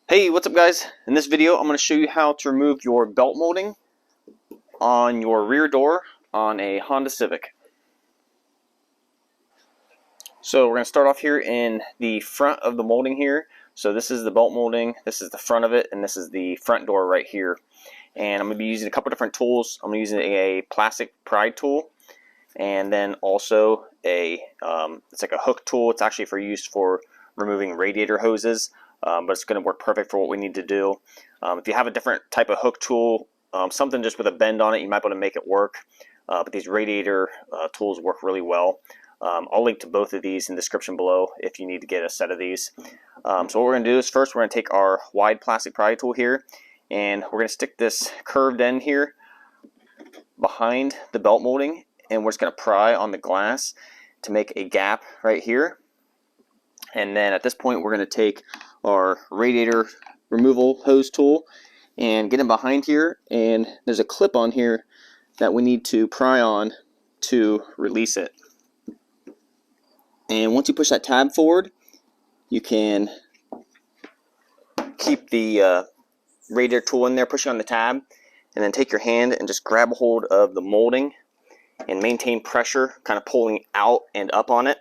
Hey, what's up guys? In this video I'm going to show you how to remove your belt molding on your rear door on a Honda Civic. So we're going to start off here in the front of the molding here. So this is the belt molding, this is the front of it, and this is the front door right here. And I'm going to be using a couple different tools. I'm going to be using a plastic pry tool, and then also it's like a hook tool. It's actually used for removing radiator hoses. But it's going to work perfect for what we need to do. If you have a different type of hook tool, something just with a bend on it, you might be able to make it work. But these radiator tools work really well. I'll link to both of these in the description below if you need to get a set of these. So what we're going to do is first we're going to take our wide plastic pry tool here, and we're going to stick this curved end here behind the belt molding, and we're just going to pry on the glass to make a gap right here. And then at this point we're going to take our radiator removal hose tool and get in behind here, and there's a clip on here that we need to pry on to release it. And once you push that tab forward, you can keep the radiator tool in there, pushing on the tab, and then take your hand and just grab a hold of the molding and maintain pressure, kind of pulling out and up on it.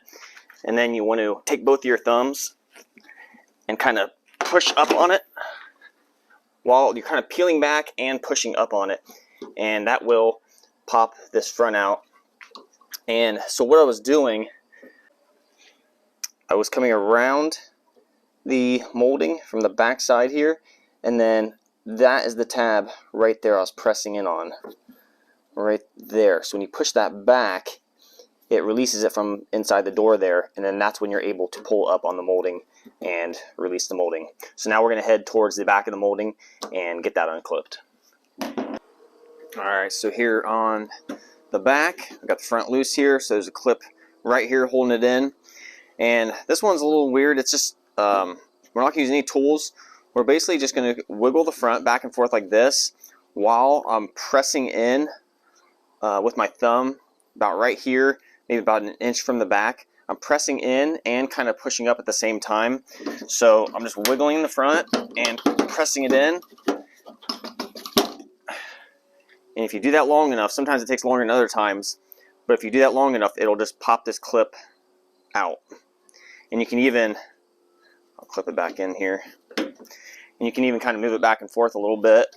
And then you want to take both of your thumbs and kind of push up on it while you're kind of peeling back and pushing up on it, and that will pop this front out. And so what I was doing, I was coming around the molding from the back side here, and then that is the tab right there I was pressing in on right there. So when you push that back, it releases it from inside the door there, and then that's when you're able to pull up on the molding and release the molding. So now we're going to head towards the back of the molding and get that unclipped. Alright, so here on the back, I've got the front loose here, so there's a clip right here holding it in. And this one's a little weird. It's just, we're not going to use any tools. We're basically just going to wiggle the front back and forth like this while I'm pressing in with my thumb about right here, maybe about an inch from the back. I'm pressing in and kind of pushing up at the same time. So I'm just wiggling the front and pressing it in. And if you do that long enough, sometimes it takes longer than other times, but if you do that long enough, it'll just pop this clip out. And you can even, I'll clip it back in here, and you can even kind of move it back and forth a little bit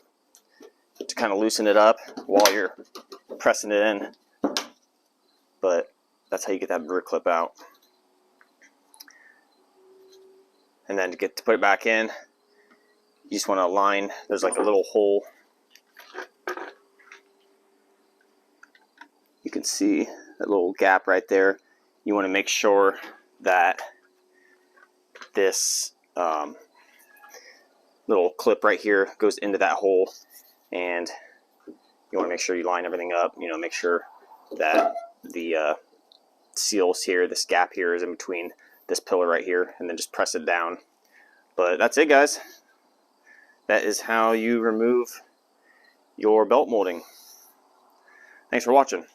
to kind of loosen it up while you're pressing it in. But that's how you get that burr clip out. And then to put it back in, you just want to align. There's like a little hole. You can see that little gap right there. You want to make sure that this little clip right here goes into that hole, and you want to make sure you line everything up. You know, make sure that the seals here, this gap here is in between this pillar right here, and then just press it down. But that's it, guys. That is how you remove your belt molding. Thanks for watching.